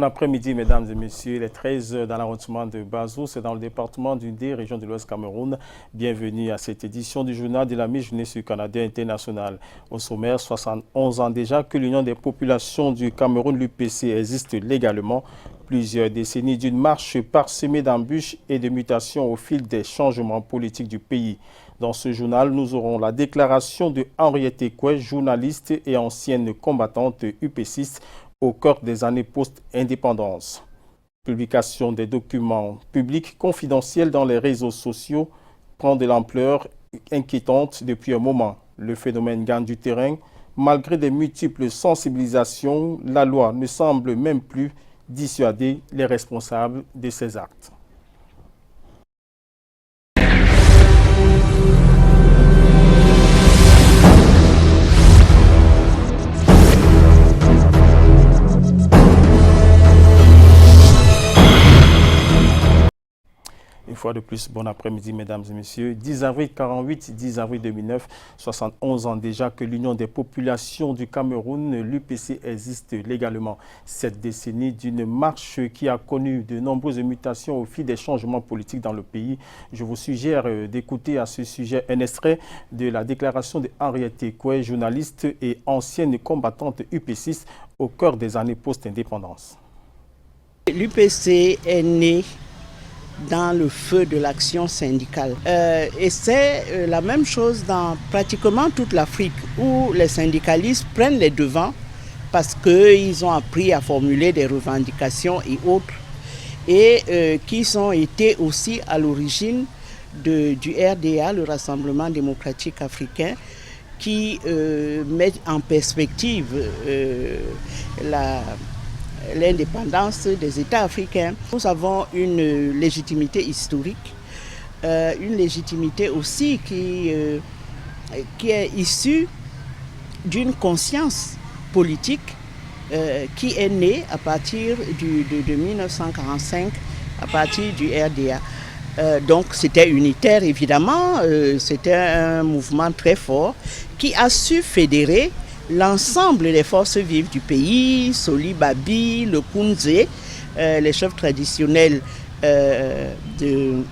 Bon après-midi, mesdames et messieurs. Il est 13 h dans l'arrondissement de Bazou, c'est dans le département du Ndé, région de l'Ouest Cameroun. Bienvenue à cette édition du journal de la mi-journée sur Canadien International. Au sommaire, 71 ans déjà que l'Union des populations du Cameroun, l'UPC, existe légalement. Plusieurs décennies d'une marche parsemée d'embûches et de mutations au fil des changements politiques du pays. Dans ce journal, nous aurons la déclaration de Henriette Ekoué, journaliste et ancienne combattante UPCiste, au cœur des années post-indépendance. Publication des documents publics confidentiels dans les réseaux sociaux prend de l'ampleur inquiétante depuis un moment. Le phénomène gagne du terrain. Malgré des multiples sensibilisations, la loi ne semble même plus dissuader les responsables de ces actes. Une fois de plus, bon après-midi, mesdames et messieurs. 10 avril 48, 10 avril 2009, 71 ans déjà que l'Union des populations du Cameroun, l'UPC, existe légalement. Cette décennie d'une marche qui a connu de nombreuses mutations au fil des changements politiques dans le pays. Je vous suggère d'écouter à ce sujet un extrait de la déclaration de Henriette Ekoué, journaliste et ancienne combattante UPCiste au cœur des années post-indépendance. L'UPC est né dans le feu de l'action syndicale. Et c'est la même chose dans pratiquement toute l'Afrique où les syndicalistes prennent les devants parce qu'ils ont appris à formuler des revendications et autres et qui ont été aussi à l'origine du RDA, le Rassemblement démocratique africain, qui met en perspective l'indépendance des États africains. Nous avons une légitimité historique, une légitimité aussi qui est issue d'une conscience politique qui est née à partir de 1945, à partir du RDA. Donc c'était unitaire évidemment, c'était un mouvement très fort qui a su fédérer l'ensemble des forces vives du pays, Soli Babi, le Kounzé, les chefs traditionnels de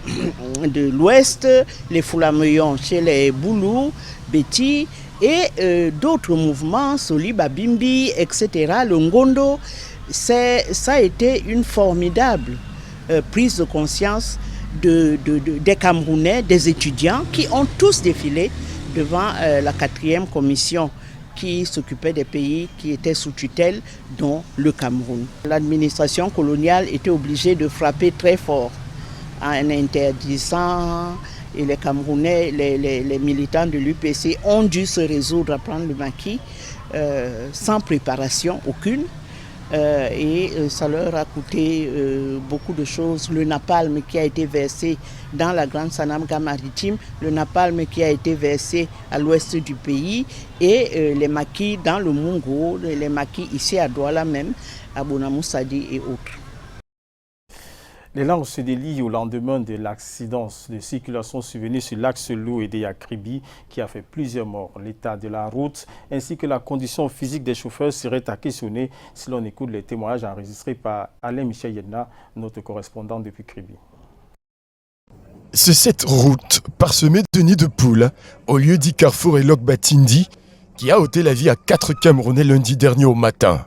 l'Ouest, les Fulameyon chez les Boulous, Beti et d'autres mouvements, Soli Babimbi, etc., le Ngondo. Ça a été une formidable prise de conscience des Camerounais, des étudiants qui ont tous défilé devant la 4e commission qui s'occupait des pays qui étaient sous tutelle, dont le Cameroun. L'administration coloniale était obligée de frapper très fort en interdisant, et les Camerounais, les militants de l'UPC ont dû se résoudre à prendre le maquis sans préparation aucune. Et ça leur a coûté beaucoup de choses. Le napalm qui a été versé dans la grande Sanamga maritime, le napalm qui a été versé à l'ouest du pays et les maquis dans le Mungo, les maquis ici à Douala même, à Bonamoussadi et autres. Les langues se délient au lendemain de l'accident de circulation survenu sur l'axe Lou et de Yakribi qui a fait plusieurs morts. L'état de la route ainsi que la condition physique des chauffeurs seraient à questionner si l'on écoute les témoignages enregistrés par Alain Michel Yedna, notre correspondant depuis Kribi. C'est cette route parsemée de nids de poules au lieu dit Carrefour et Lokbatindi qui a ôté la vie à 4 Camerounais lundi dernier au matin.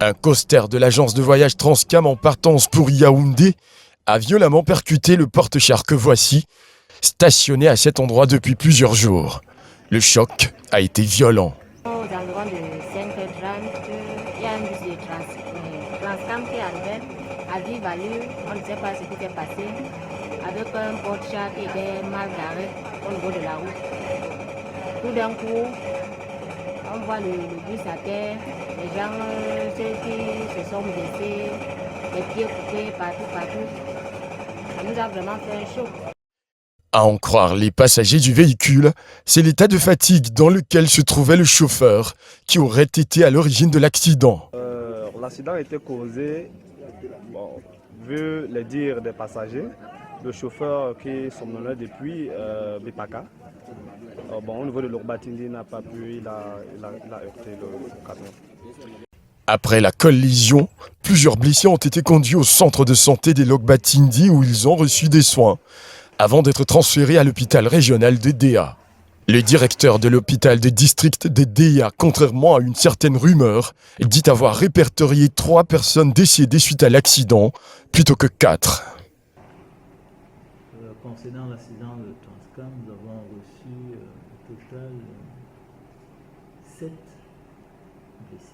Un coaster de l'agence de voyage Transcam en partance pour Yaoundé a violemment percuté le porte-char que voici, stationné à cet endroit depuis plusieurs jours. Le choc a été violent. Aux environs de 5h30, il y a un bus de Transcam qui est arrivé à vive allure. On ne sait pas ce qui s'est passé, avec un porte-char qui était mal garé au niveau de la route. Tout d'un coup, on voit le bus à terre, les gens, ceux qui se sont blessés, les pieds coupés partout. Ça nous a vraiment fait un choc. À en croire les passagers du véhicule, c'est l'état de fatigue dans lequel se trouvait le chauffeur qui aurait été à l'origine de l'accident. L'accident a été causé, vu les dires des passagers, le chauffeur qui somnolait depuis Bipaka. Au niveau de l'Urbatindi, il n'a pas pu, il a heurté le camion. Après la collision, plusieurs blessés ont été conduits au centre de santé des Lokbatindi où ils ont reçu des soins, avant d'être transférés à l'hôpital régional de Déa. Le directeur de l'hôpital de district de Déa, contrairement à une certaine rumeur, dit avoir répertorié 3 personnes décédées suite à l'accident, plutôt que 4. Concernant l'accident de Transcam, nous avons reçu au total 7 blessés.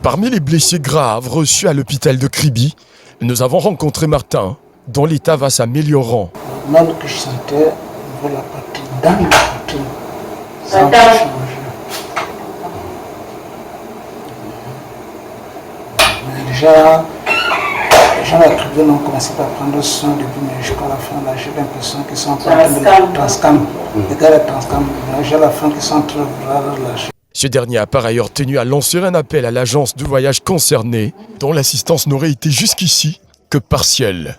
Parmi les blessés graves reçus à l'hôpital de Kribi, nous avons rencontré Martin, dont l'état va s'améliorant. Le mal que je sentais au niveau de la poitrine, dans la poitrine, ça a changé. Mais déjà, les gens de la tribu ont commencé par prendre soin depuis, mais jusqu'à la fin, là, j'ai l'impression qu'ils sont en train de Transcam. Les gars de Transcam, j'ai la fin qu'ils sont en train de lâcher. Ce dernier a par ailleurs tenu à lancer un appel à l'agence de voyage concernée, dont l'assistance n'aurait été jusqu'ici que partielle.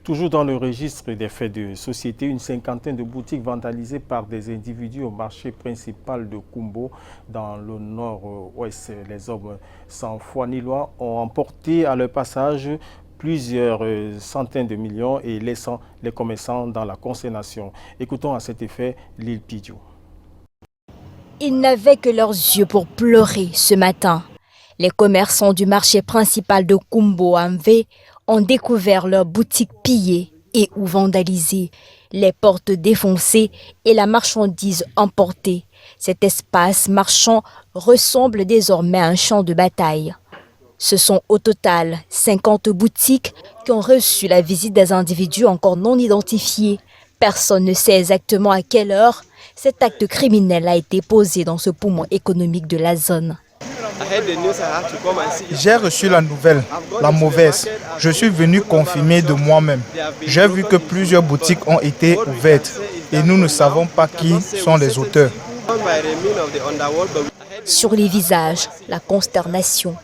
Toujours dans le registre des faits de société, une cinquantaine de boutiques vandalisées par des individus au marché principal de Kumbo dans le nord-ouest. Les hommes sans foi ni loi ont emporté à leur passage plusieurs centaines de millions et laissant les commerçants dans la consternation. Écoutons à cet effet Lil Pidjo. Ils n'avaient que leurs yeux pour pleurer ce matin. Les commerçants du marché principal de Kumbo Amvé ont découvert leurs boutiques pillées et ou vandalisées, les portes défoncées et la marchandise emportée. Cet espace marchand ressemble désormais à un champ de bataille. Ce sont au total 50 boutiques qui ont reçu la visite des individus encore non identifiés. Personne ne sait exactement à quelle heure cet acte criminel a été posé dans ce poumon économique de la zone. J'ai reçu la nouvelle, la mauvaise. Je suis venu confirmer de moi-même. J'ai vu que plusieurs boutiques ont été ouvertes et nous ne savons pas qui sont les auteurs. Sur les visages, la consternation.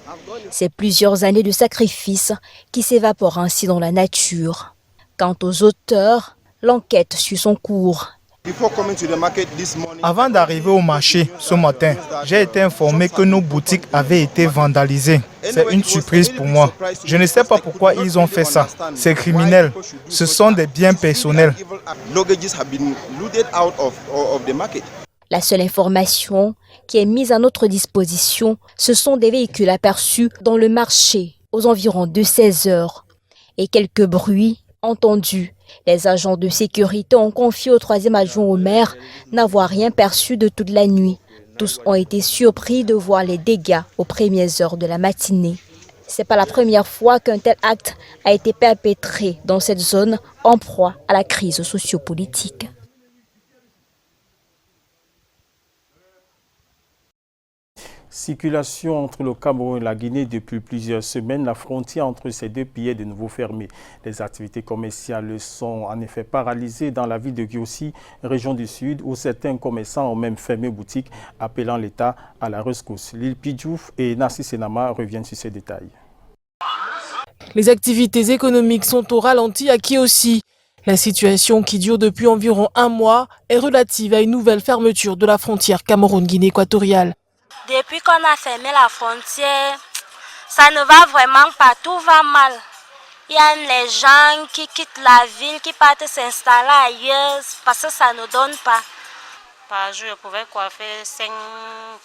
C'est plusieurs années de sacrifices qui s'évaporent ainsi dans la nature. Quant aux auteurs, l'enquête suit son cours. Avant d'arriver au marché ce matin, j'ai été informé que nos boutiques avaient été vandalisées. C'est une surprise pour moi. Je ne sais pas pourquoi ils ont fait ça. C'est criminel. Ce sont des biens personnels. La seule information qui est mise à notre disposition, ce sont des véhicules aperçus dans le marché aux environs de 16 heures et quelques bruits entendus. Les agents de sécurité ont confié au 3e adjoint au maire n'avoir rien perçu de toute la nuit. Tous ont été surpris de voir les dégâts aux premières heures de la matinée. Ce n'est pas la première fois qu'un tel acte a été perpétré dans cette zone en proie à la crise sociopolitique. Circulation entre le Cameroun et la Guinée depuis plusieurs semaines. La frontière entre ces deux pays est de nouveau fermée. Les activités commerciales sont en effet paralysées dans la ville de Giossi, région du Sud, où certains commerçants ont même fermé boutique, appelant l'État à la rescousse. Lil Pidjouf et Nassi Senama reviennent sur ces détails. Les activités économiques sont au ralenti à Giossi. La situation, qui dure depuis environ un mois, est relative à une nouvelle fermeture de la frontière Cameroun-Guinée équatoriale. Depuis qu'on a fermé la frontière, ça ne va vraiment pas, tout va mal. Il y a les gens qui quittent la ville, qui partent s'installer ailleurs parce que ça ne donne pas. Par jour, je pouvais coiffer 5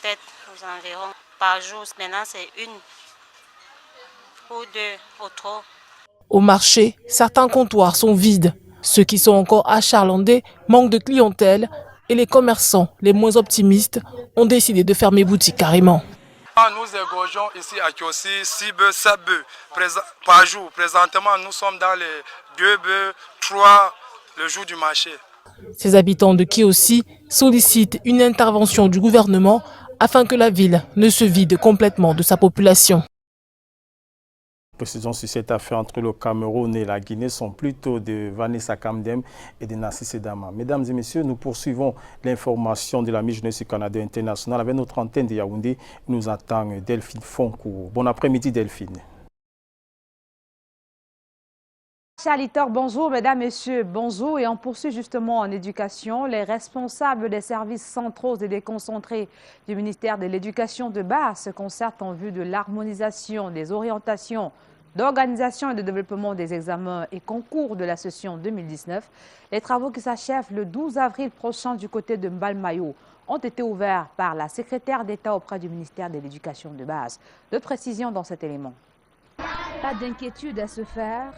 têtes aux environs. Par jour, maintenant c'est 1 ou 2 au trop. Au marché, certains comptoirs sont vides. Ceux qui sont encore achalandés manquent de clientèle et les commerçants, les moins optimistes, ont décidé de fermer boutique carrément. Nous égorgeons ici à Giossi 6 bœufs, 7 bœufs par jour. Présentement, nous sommes dans les 2 bœufs, 3 le jour du marché. Ces habitants de Giossi sollicitent une intervention du gouvernement afin que la ville ne se vide complètement de sa population. Précisions sur cette affaire entre le Cameroun et la Guinée sont plutôt de Vanessa Kamdem et de Nassi Sedama. Mesdames et messieurs, nous poursuivons l'information de la Mi-Jeunesse Canada International avec notre antenne de Yaoundé. Nous attend Delphine Foncourt. Bon après-midi Delphine. Chalitor, bonjour, mesdames, messieurs, bonjour. Et on poursuit justement en éducation. Les responsables des services centraux et déconcentrés du ministère de l'Éducation de base se concertent en vue de l'harmonisation des orientations d'organisation et de développement des examens et concours de la session 2019. Les travaux qui s'achèvent le 12 avril prochain du côté de Mbalmayo ont été ouverts par la secrétaire d'État auprès du ministère de l'Éducation de base. De précisions dans cet élément. Pas d'inquiétude à se faire.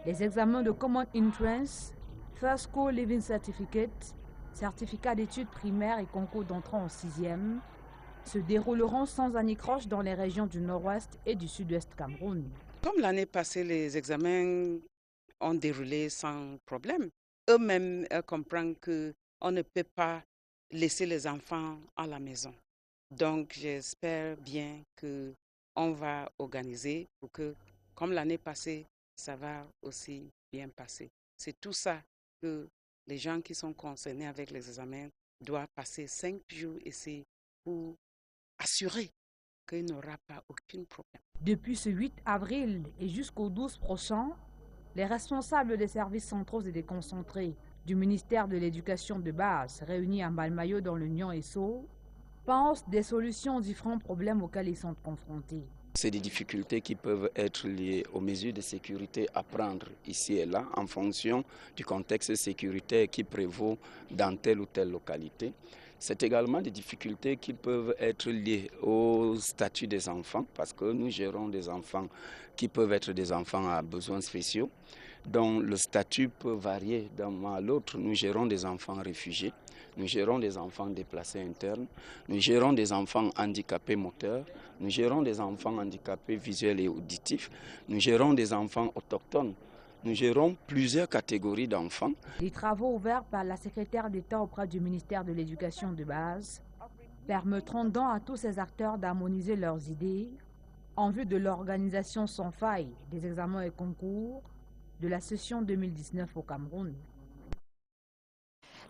Les examens de Common Entrance, First School Living Certificate, certificat d'études primaires et concours d'entrée en 6e se dérouleront sans anicroche dans les régions du nord-ouest et du sud-ouest Cameroun. Comme l'année passée, les examens ont déroulé sans problème. Eux-mêmes comprennent qu'on ne peut pas laisser les enfants à la maison. Donc j'espère bien qu'on va organiser pour que, comme l'année passée, ça va aussi bien passer. C'est tout ça que les gens qui sont concernés avec les examens doivent passer 5 jours ici pour assurer qu'il n'y aura pas aucun problème. Depuis ce 8 avril et jusqu'au 12 prochain, les responsables des services centraux et déconcentrés du ministère de l'Éducation de base, réunis à Mbalmayo dans le Nyon-Esso, pensent des solutions aux différents problèmes auxquels ils sont confrontés. C'est des difficultés qui peuvent être liées aux mesures de sécurité à prendre ici et là en fonction du contexte sécuritaire qui prévaut dans telle ou telle localité. C'est également des difficultés qui peuvent être liées au statut des enfants parce que nous gérons des enfants qui peuvent être des enfants à besoins spéciaux dont le statut peut varier d'un mois à l'autre. Nous gérons des enfants réfugiés. Nous gérons des enfants déplacés internes, nous gérons des enfants handicapés moteurs, nous gérons des enfants handicapés visuels et auditifs, nous gérons des enfants autochtones. Nous gérons plusieurs catégories d'enfants. Les travaux ouverts par la secrétaire d'État auprès du ministère de l'Éducation de base permettront donc à tous ces acteurs d'harmoniser leurs idées en vue de l'organisation sans faille des examens et concours de la session 2019 au Cameroun.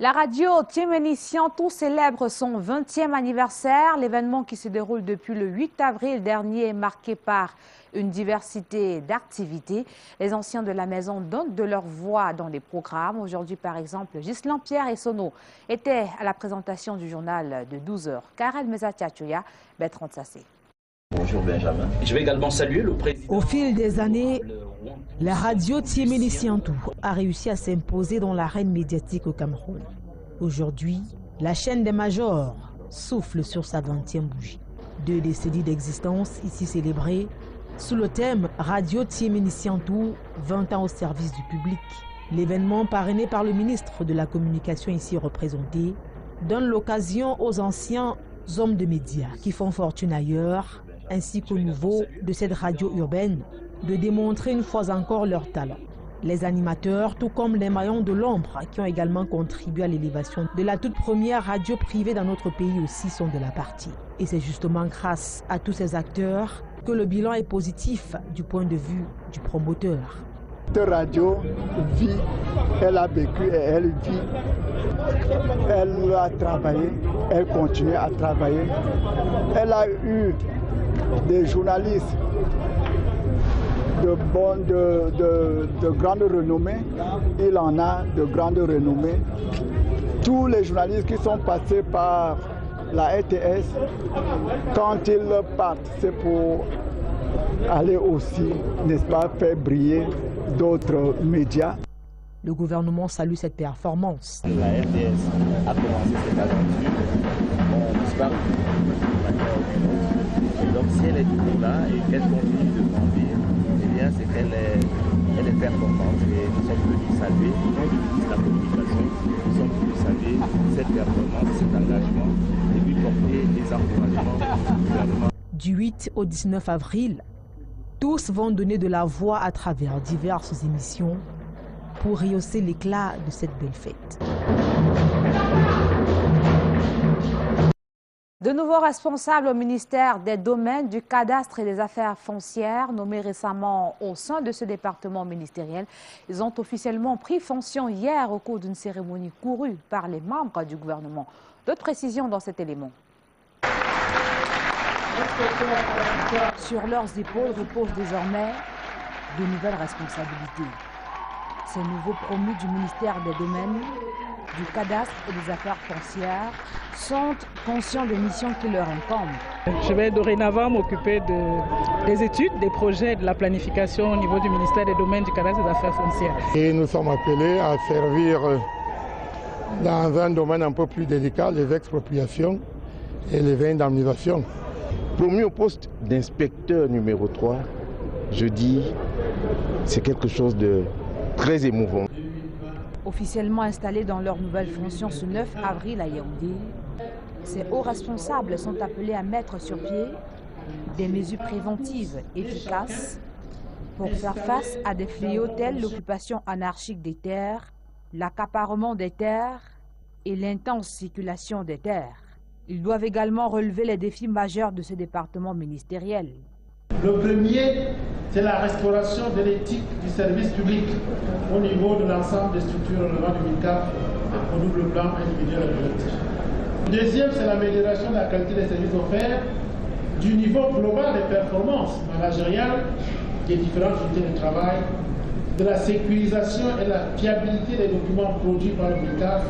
La radio Tiemeni Siantou célèbre son 20e anniversaire. L'événement qui se déroule depuis le 8 avril dernier est marqué par une diversité d'activités. Les anciens de la maison donnent de leur voix dans les programmes. Aujourd'hui, par exemple, Ghislain Pierre et Sono étaient à la présentation du journal de 12h. Karel Mezatiachoya, Bertrand Sassé. Bonjour Benjamin. Je vais également saluer le président. Au fil des années, la radio Tiemeni Siantou a réussi à s'imposer dans l'arène médiatique au Cameroun. Aujourd'hui, la chaîne des majors souffle sur sa 20e bougie. 2 décennies d'existence ici célébrées sous le thème Radio Tiemeni Siantou, 20 ans au service du public. L'événement parrainé par le ministre de la Communication ici représenté donne l'occasion aux anciens hommes de médias qui font fortune ailleurs ainsi qu'aux nouveaux de cette radio urbaine de démontrer une fois encore leur talent. Les animateurs, tout comme les maillons de l'ombre qui ont également contribué à l'élévation de la toute première radio privée dans notre pays aussi sont de la partie. Et c'est justement grâce à tous ces acteurs que le bilan est positif du point de vue du promoteur. Cette radio vit, elle a vécu et elle vit. Elle a travaillé, elle continue à travailler. Elle a eu des journalistes de grande renommée. Il en a de grande renommée. Tous les journalistes qui sont passés par la RTS, quand ils partent, c'est pour aller aussi, n'est-ce pas, faire briller d'autres médias. Le gouvernement salue cette performance. La RTS a commencé cette aventure. Donc si elle est toujours là et qu'elle continue de grandir, eh bien c'est qu'elle est performante et nous sommes venus saluer, la communication, nous sommes venus saluer cette performance, cet engagement et lui porter des encouragements au gouvernement. Du 8 au 19 avril, tous vont donner de la voix à travers diverses émissions pour rehausser l'éclat de cette belle fête. De nouveaux responsables au ministère des Domaines, du Cadastre et des Affaires foncières, nommés récemment au sein de ce département ministériel, ils ont officiellement pris fonction hier au cours d'une cérémonie courue par les membres du gouvernement. D'autres précisions dans cet élément. Sur leurs épaules reposent désormais de nouvelles responsabilités. Ces nouveaux promus du ministère des Domaines, du Cadastre et des Affaires foncières sont conscients des missions qui leur incombent. Je vais dorénavant m'occuper des études, des projets, de la planification au niveau du ministère des Domaines, du Cadastre et des Affaires foncières. Et nous sommes appelés à servir dans un domaine un peu plus délicat, les expropriations et les indemnisations. Promu au poste d'inspecteur numéro 3, je dis, c'est quelque chose de très émouvant. Officiellement installés dans leur nouvelle fonction ce 9 avril à Yaoundé, ces hauts responsables sont appelés à mettre sur pied des mesures préventives efficaces pour faire face à des fléaux tels l'occupation anarchique des terres, l'accaparement des terres et l'intense circulation des terres. Ils doivent également relever les défis majeurs de ce département ministériel. Le premier, c'est la restauration de l'éthique du service public au niveau de l'ensemble des structures relevant du MINCAF au double plan individuel et collectif. Le deuxième, c'est l'amélioration de la qualité des services offerts, du niveau global des performances managériales des différentes unités de travail, de la sécurisation et de la fiabilité des documents produits par le MINCAF,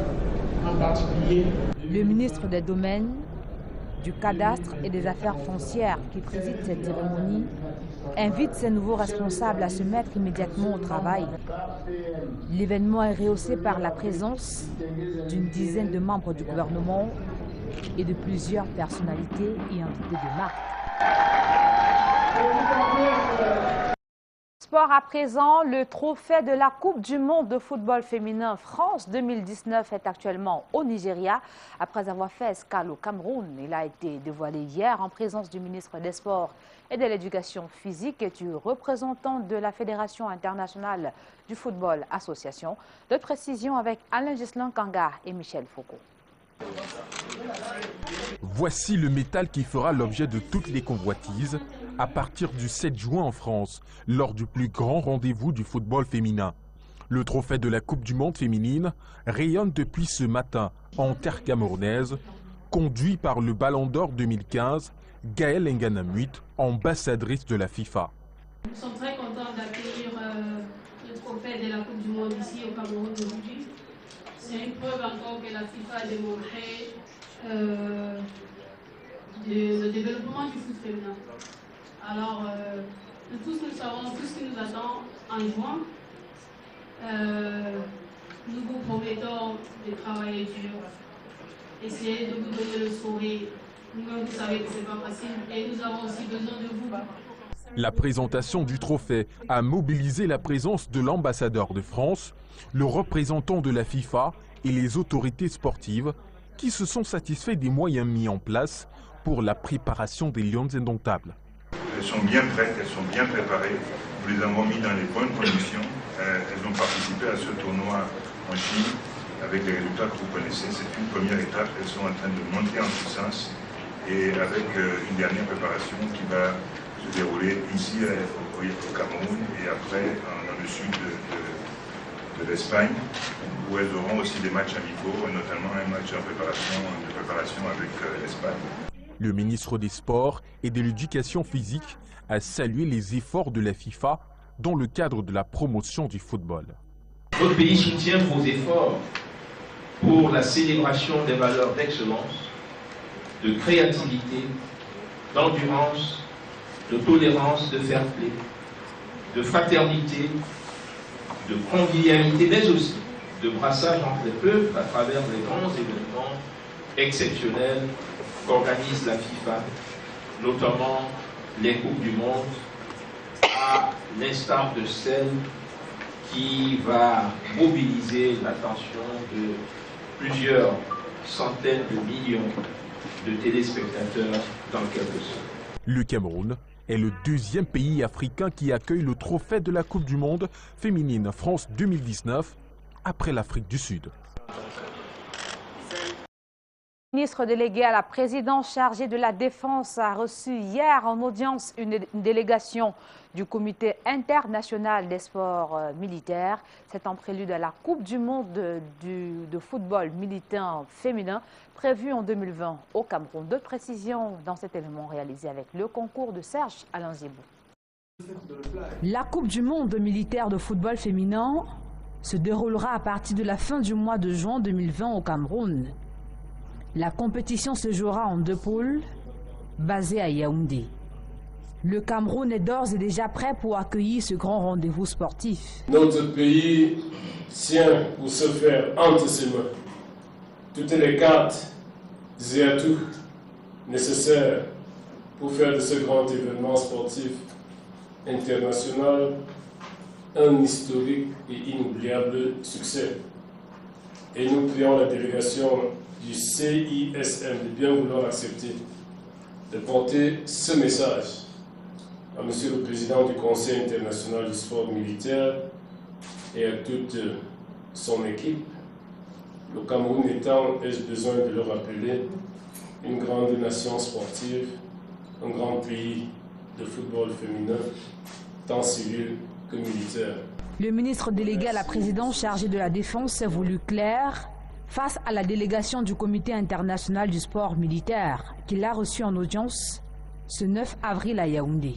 en particulier. Le ministre des Domaines, du Cadastre et des Affaires foncières qui préside cette cérémonie invite ces nouveaux responsables à se mettre immédiatement au travail. L'événement est rehaussé par la présence d'une dizaine de membres du gouvernement et de plusieurs personnalités et entités de marque. Sport à présent, le trophée de la Coupe du monde de football féminin France 2019 est actuellement au Nigeria. Après avoir fait escale au Cameroun, il a été dévoilé hier en présence du ministre des Sports et de l'Éducation physique et du représentant de la Fédération internationale du football association. De précision avec Alain Gislain Kanga et Michel Foucault. Voici le métal qui fera l'objet de toutes les convoitises à partir du 7 juin en France, lors du plus grand rendez-vous du football féminin. Le trophée de la Coupe du monde féminine rayonne depuis ce matin en terre camerounaise, conduit par le Ballon d'Or 2015, Gaëlle Nganamuit, ambassadrice de la FIFA. Nous sommes très contents d'accueillir le trophée de la Coupe du monde ici au Cameroun aujourd'hui. C'est une preuve encore que la FIFA a démontré le développement du foot féminin. Alors, nous tous, nous savons tout ce qui nous attend en juin. Nous vous promettons de travailler dur, essayer de vous donner le sourire. Nous-mêmes, vous savez que ce n'est pas facile et nous avons aussi besoin de vous. La présentation du trophée a mobilisé la présence de l'ambassadeur de France, le représentant de la FIFA et les autorités sportives qui se sont satisfaits des moyens mis en place pour la préparation des Lions indomptables. Elles sont bien prêtes, elles sont bien préparées. Nous les avons mis dans les bonnes conditions. Elles ont participé à ce tournoi en Chine avec les résultats que vous connaissez. C'est une première étape. Elles sont en train de monter en puissance et avec une dernière préparation qui va se dérouler ici au Cameroun et après dans le sud de l'Espagne où elles auront aussi des matchs amicaux, notamment un match de préparation avec l'Espagne. Le ministre des Sports et de l'Éducation physique a salué les efforts de la FIFA dans le cadre de la promotion du football. Notre pays soutient vos efforts pour la célébration des valeurs d'excellence, de créativité, d'endurance, de tolérance, de fair play, de fraternité, de convivialité, mais aussi de brassage entre les peuples à travers les grands événements exceptionnels qu'organise la FIFA, notamment les Coupes du Monde, à l'instar de celle qui va mobiliser l'attention de plusieurs centaines de millions de téléspectateurs dans quelques semaines. Le Cameroun est le deuxième pays africain qui accueille le trophée de la Coupe du monde féminine France 2019 après l'Afrique du Sud. Le ministre délégué à la présidence chargé de la Défense a reçu hier en audience une délégation du Comité international des sports militaires. C'est en prélude à la Coupe du monde de football militant féminin prévue en 2020 au Cameroun. D'autres précisions dans cet élément réalisé avec le concours de Serge Alain Zibou. La Coupe du monde militaire de football féminin se déroulera à partir de la fin du mois de juin 2020 au Cameroun. La compétition se jouera en 2 poules, basées à Yaoundé. Le Cameroun est d'ores et déjà prêt pour accueillir ce grand rendez-vous sportif. Notre pays tient pour se faire entre ses mains toutes les cartes et atouts nécessaires pour faire de ce grand événement sportif international un historique et inoubliable succès. Et nous prions la délégation du CISM de bien vouloir accepter de porter ce message à Monsieur le Président du Conseil international du sport militaire et à toute son équipe. Le Cameroun étant, ai-je besoin de le rappeler, une grande nation sportive, un grand pays de football féminin, tant civil que militaire. Le ministre délégué à la présidence chargé de la défense s'est voulu clair face à la délégation du Comité international du sport militaire qu'il a reçu en audience ce 9 avril à Yaoundé.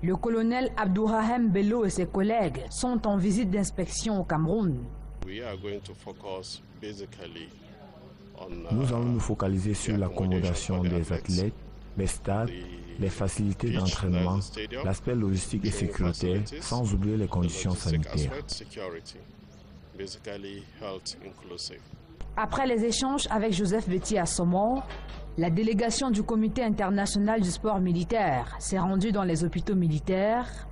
Le colonel Abdourahim Bello et ses collègues sont en visite d'inspection au Cameroun. Nous allons nous focaliser sur l'accommodation des athlètes, les stades, les facilités d'entraînement, l'aspect logistique et sécuritaire, sans oublier les conditions sanitaires. Après les échanges avec Joseph Betty Assomo, la délégation du Comité international du sport militaire s'est rendue dans les hôpitaux militaires,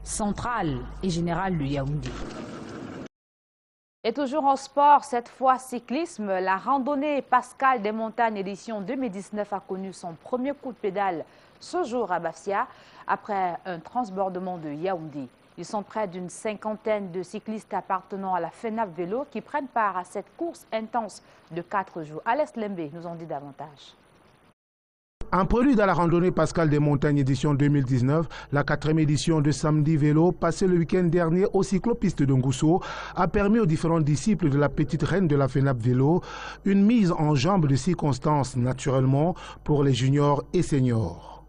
central et général de Yaoundé. Et toujours en sport, cette fois cyclisme, la randonnée Pascal des Montagnes édition 2019 a connu son premier coup de pédale ce jour à Bafia après un transbordement de Yaoundé. Ils sont près d'une 50aine de cyclistes appartenant à la FENAP Vélo qui prennent part à cette course intense de 4 jours. Alès Lembe nous en dit davantage. En prélude à la randonnée Pascal des Montagnes édition 2019, la 4e édition de Samedi Vélo, passée le week-end dernier au cyclopiste de Ngousso, a permis aux différents disciples de la petite reine de la FENAP Vélo une mise en jambe de circonstances naturellement pour les juniors et seniors.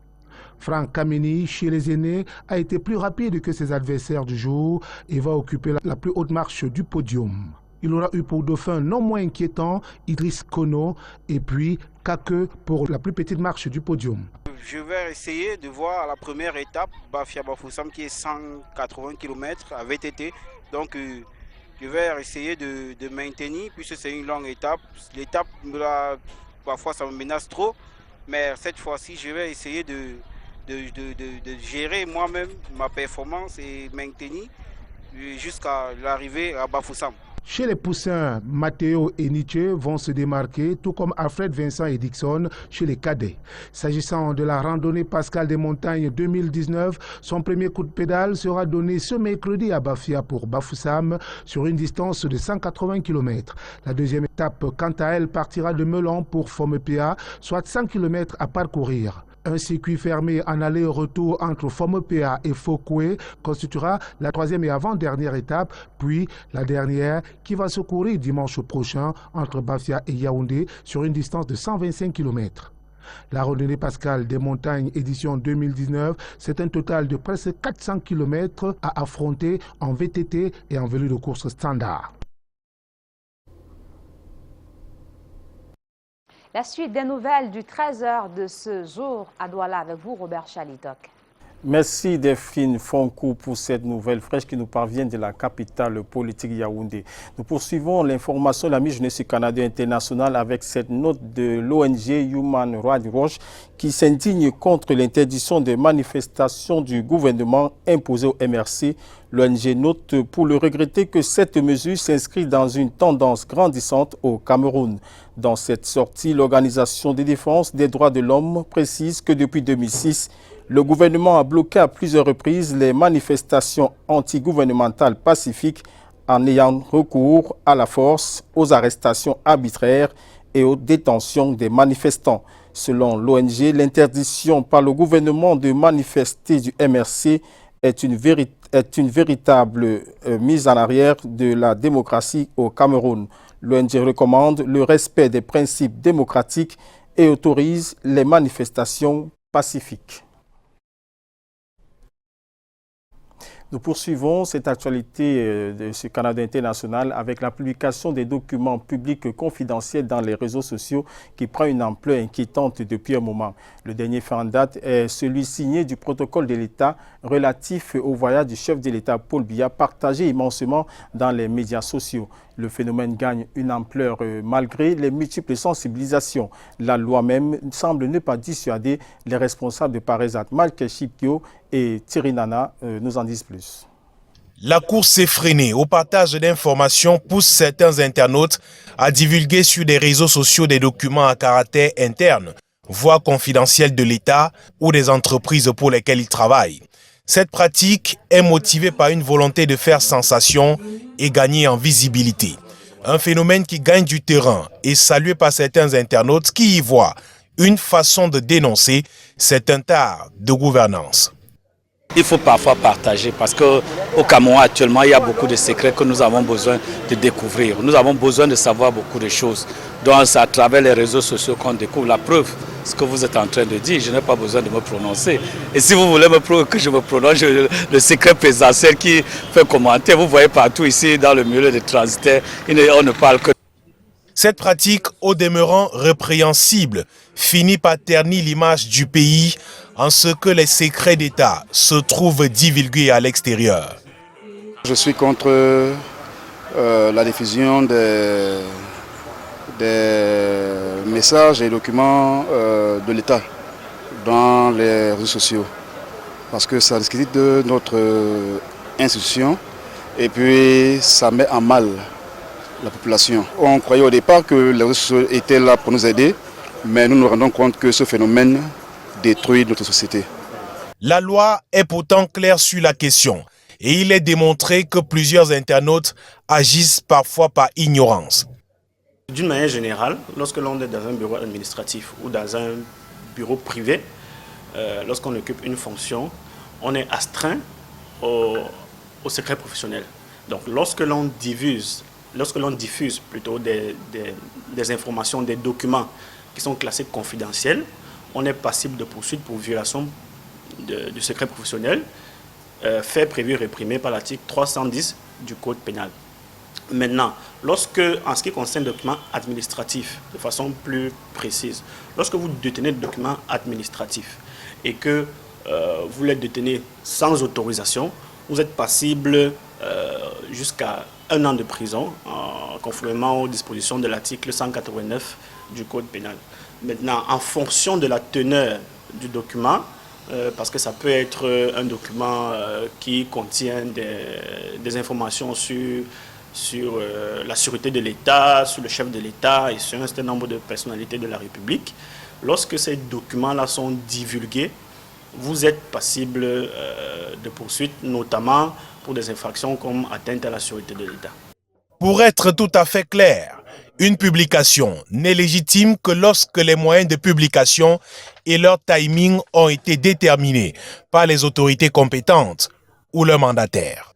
Franck Kameni, chez les aînés, a été plus rapide que ses adversaires du jour et va occuper la plus haute marche du podium. Il aura eu pour dauphin non moins inquiétant Idriss Kono et puis Kake pour la plus petite marche du podium. Je vais essayer de voir la première étape, Bafia-Bafoussam, qui est 180 km à VTT. Donc je vais essayer de maintenir, puisque c'est une longue étape. L'étape, parfois ça me menace trop, mais cette fois-ci, je vais essayer de gérer moi-même ma performance et maintenir jusqu'à l'arrivée à Bafoussam. Chez les poussins, Matteo et Nietzsche vont se démarquer, tout comme Alfred Vincent et Dixon chez les cadets. S'agissant de la randonnée Pascal des Montagnes 2019, son premier coup de pédale sera donné ce mercredi à Bafia pour Bafoussam sur une distance de 180 km. La deuxième étape, quant à elle, partira de Melon pour Fomepea, soit 100 km à parcourir. Un circuit fermé en aller-retour entre Fomepea et Fokwe constituera la troisième et avant-dernière étape, puis la dernière qui va se courir dimanche prochain entre Bafia et Yaoundé sur une distance de 125 km. La randonnée Pascal des Montagnes édition 2019, c'est un total de presque 400 km à affronter en VTT et en vélo de course standard. La suite des nouvelles du 13h de ce jour à Douala avec vous, Robert Chalitok. Merci Delphine Fonkou pour cette nouvelle fraîche qui nous parvient de la capitale politique Yaoundé. Nous poursuivons l'information de la Jeunesse Canadien International avec cette note de l'ONG Human Rights Watch qui s'indigne contre l'interdiction des manifestations du gouvernement imposées au MRC. L'ONG note pour le regretter que cette mesure s'inscrit dans une tendance grandissante au Cameroun. Dans cette sortie, l'Organisation de défense des droits de l'homme précise que depuis 2006, le gouvernement a bloqué à plusieurs reprises les manifestations antigouvernementales pacifiques en ayant recours à la force, aux arrestations arbitraires et aux détentions des manifestants. Selon l'ONG, l'interdiction par le gouvernement de manifester du MRC est une véritable mise en arrière de la démocratie au Cameroun. L'ONG recommande le respect des principes démocratiques et autorise les manifestations pacifiques. Nous poursuivons cette actualité de ce Canada international avec la publication des documents publics confidentiels dans les réseaux sociaux qui prend une ampleur inquiétante depuis un moment. Le dernier fait en date est celui signé du protocole de l'État relatif au voyage du chef de l'État Paul Biya, partagé immensément dans les médias sociaux. Le phénomène gagne une ampleur malgré les multiples sensibilisations. La loi même semble ne pas dissuader les responsables de pareils actes. Malke Chipkio et Thierry Nana nous en disent plus. La course effrénée au partage d'informations pousse certains internautes à divulguer sur des réseaux sociaux des documents à caractère interne, voire confidentiels de l'État ou des entreprises pour lesquelles ils travaillent. Cette pratique est motivée par une volonté de faire sensation et gagner en visibilité. Un phénomène qui gagne du terrain et salué par certains internautes qui y voient une façon de dénoncer cet art de gouvernance. Il faut parfois partager parce qu'au Cameroun actuellement, il y a beaucoup de secrets que nous avons besoin de découvrir. Nous avons besoin de savoir beaucoup de choses. Donc c'est à travers les réseaux sociaux qu'on découvre la preuve. Ce que vous êtes en train de dire, je n'ai pas besoin de me prononcer. Et si vous voulez que je me prononce, le secret présidentiel qui fait commenter, vous voyez partout ici dans le milieu des transitaires, on ne parle que... Cette pratique, au demeurant répréhensible, finit par ternir l'image du pays en ce que les secrets d'État se trouvent divulgués à l'extérieur. Je suis contre la diffusion des messages et documents de l'État dans les réseaux sociaux parce que ça discrédite de notre institution et puis ça met en mal la population. On croyait au départ que les réseaux sociaux étaient là pour nous aider, mais nous nous rendons compte que ce phénomène détruit notre société. La loi est pourtant claire sur la question et il est démontré que plusieurs internautes agissent parfois par ignorance. D'une manière générale, lorsque l'on est dans un bureau administratif ou dans un bureau privé, lorsqu'on occupe une fonction, on est astreint au secret professionnel. Donc lorsque l'on diffuse plutôt des informations, des documents qui sont classés confidentiels, on est passible de poursuite pour violation du secret professionnel, fait prévu réprimé par l'article 310 du Code pénal. Maintenant, en ce qui concerne les documents administratifs, de façon plus précise, lorsque vous détenez des documents administratifs et que vous les détenez sans autorisation, vous êtes passible jusqu'à 1 an de prison, conformément aux dispositions de l'article 189 du Code pénal. Maintenant, en fonction de la teneur du document, parce que ça peut être un document qui contient des informations sur la sûreté de l'État, sur le chef de l'État et sur un certain nombre de personnalités de la République. Lorsque ces documents-là sont divulgués, vous êtes passible de poursuites, notamment pour des infractions comme atteinte à la sûreté de l'État. Pour être tout à fait clair, une publication n'est légitime que lorsque les moyens de publication et leur timing ont été déterminés par les autorités compétentes ou leurs mandataires.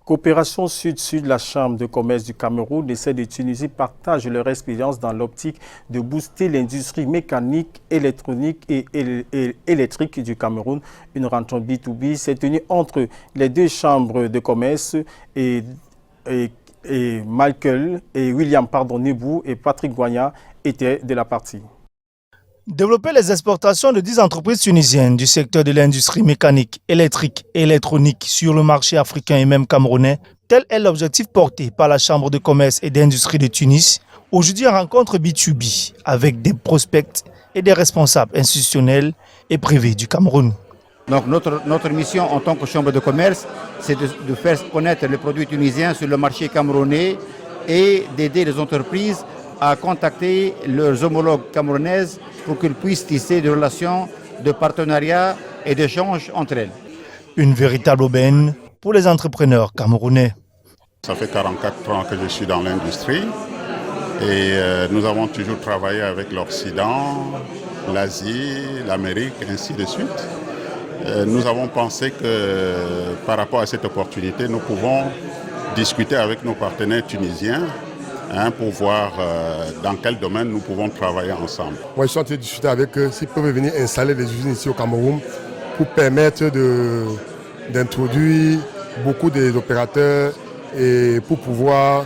Coopération Sud-Sud, la Chambre de commerce du Cameroun et celle de Tunisie partagent leur expérience dans l'optique de booster l'industrie mécanique, électronique et électrique du Cameroun. Une rencontre B2B s'est tenue entre les deux chambres de commerce et Michael et William Nebou et Patrick Guagna étaient de la partie. Développer les exportations de 10 entreprises tunisiennes du secteur de l'industrie mécanique, électrique et électronique sur le marché africain et même camerounais, tel est l'objectif porté par la Chambre de commerce et d'industrie de Tunis. Aujourd'hui, en rencontre B2B avec des prospects et des responsables institutionnels et privés du Cameroun. Donc notre mission en tant que Chambre de commerce, c'est de faire connaître les produits tunisiens sur le marché camerounais et d'aider les entreprises à contacter leurs homologues camerounaises pour qu'ils puissent tisser des relations de partenariat et d'échange entre elles. Une véritable aubaine pour les entrepreneurs camerounais. Ça fait 44 ans que je suis dans l'industrie et nous avons toujours travaillé avec l'Occident, l'Asie, l'Amérique, ainsi de suite. Nous avons pensé que par rapport à cette opportunité, nous pouvons discuter avec nos partenaires tunisiens pour voir dans quel domaine nous pouvons travailler ensemble. Moi, je suis en train de discuter avec eux s'ils peuvent venir installer des usines ici au Cameroun pour permettre d'introduire beaucoup d'opérateurs et pour pouvoir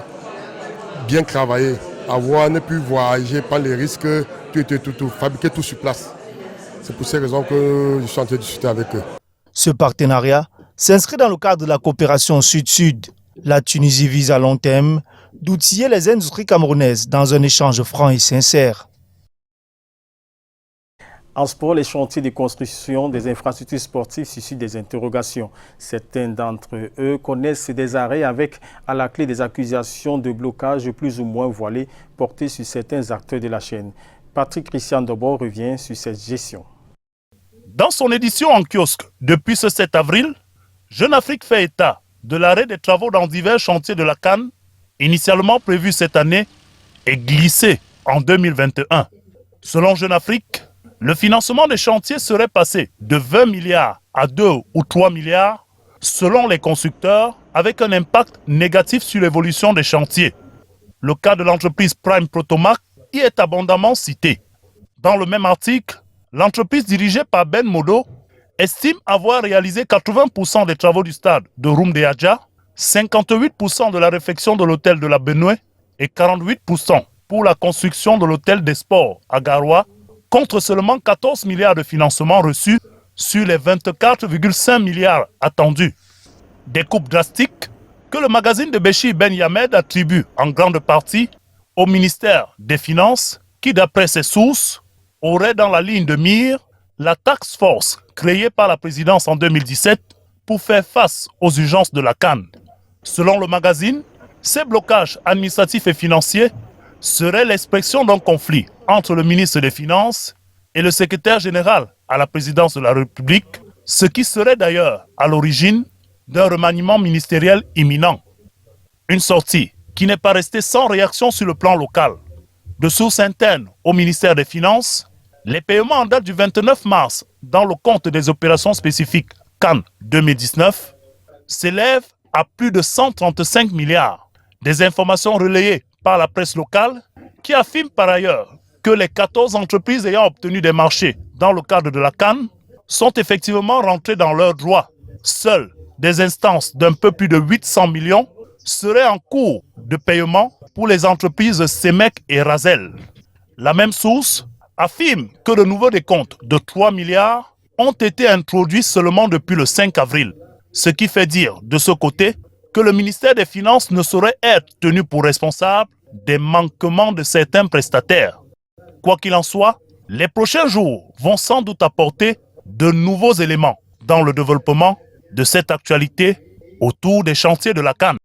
bien travailler, ne plus voyager, pas les risques, tout, fabriquer tout sur place. C'est pour ces raisons que je suis en train de discuter avec eux. Ce partenariat s'inscrit dans le cadre de la coopération Sud-Sud. La Tunisie vise à long terme d'outiller les industries camerounaises dans un échange franc et sincère. En sport, les chantiers de construction des infrastructures sportives suscitent des interrogations. Certains d'entre eux connaissent des arrêts avec à la clé des accusations de blocage plus ou moins voilées portées sur certains acteurs de la chaîne. Patrick Christian Dobor revient sur cette gestion. Dans son édition en kiosque depuis ce 7 avril, Jeune Afrique fait état de l'arrêt des travaux dans divers chantiers de la CAN, initialement prévus cette année et glissés en 2021. Selon Jeune Afrique, le financement des chantiers serait passé de 20 milliards à 2 ou 3 milliards selon les constructeurs, avec un impact négatif sur l'évolution des chantiers. Le cas de l'entreprise Prime Protomac y est abondamment cité. Dans le même article, l'entreprise dirigée par Ben Modo estime avoir réalisé 80% des travaux du stade de Roumdéadja, 58% de la réfection de l'hôtel de la Benoué et 48% pour la construction de l'hôtel des sports à Garoua, contre seulement 14 milliards de financements reçus sur les 24,5 milliards attendus. Des coupes drastiques que le magazine de Béchir Ben Yamed attribue en grande partie au ministère des Finances qui, d'après ses sources, aurait dans la ligne de mire la task force créée par la présidence en 2017 pour faire face aux urgences de la CAN. Selon le magazine, ces blocages administratifs et financiers seraient l'expression d'un conflit entre le ministre des Finances et le secrétaire général à la présidence de la République, ce qui serait d'ailleurs à l'origine d'un remaniement ministériel imminent. Une sortie qui n'est pas restée sans réaction sur le plan local. De sources internes au ministère des Finances, les paiements en date du 29 mars dans le compte des opérations spécifiques CAN 2019 s'élèvent à plus de 135 milliards. Des informations relayées par la presse locale qui affirme par ailleurs que les 14 entreprises ayant obtenu des marchés dans le cadre de la CAN sont effectivement rentrées dans leurs droits. Seules des instances d'un peu plus de 800 millions seraient en cours de paiement pour les entreprises Semec et Razel. La même source affirme que de nouveaux décomptes de 3 milliards ont été introduits seulement depuis le 5 avril, ce qui fait dire de ce côté que le ministère des Finances ne saurait être tenu pour responsable des manquements de certains prestataires. Quoi qu'il en soit, les prochains jours vont sans doute apporter de nouveaux éléments dans le développement de cette actualité autour des chantiers de la CAN.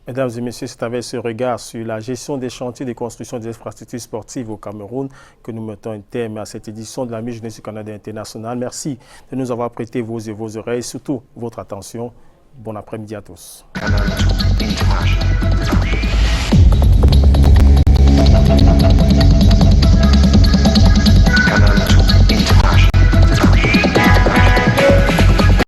Mesdames et messieurs, c'est avec ce regard sur la gestion des chantiers de construction des infrastructures sportives au Cameroun que nous mettons un terme à cette édition de la Mi-Jeunesse du Canada International. Merci de nous avoir prêté vos yeux et vos oreilles et surtout votre attention. Bon après-midi à tous.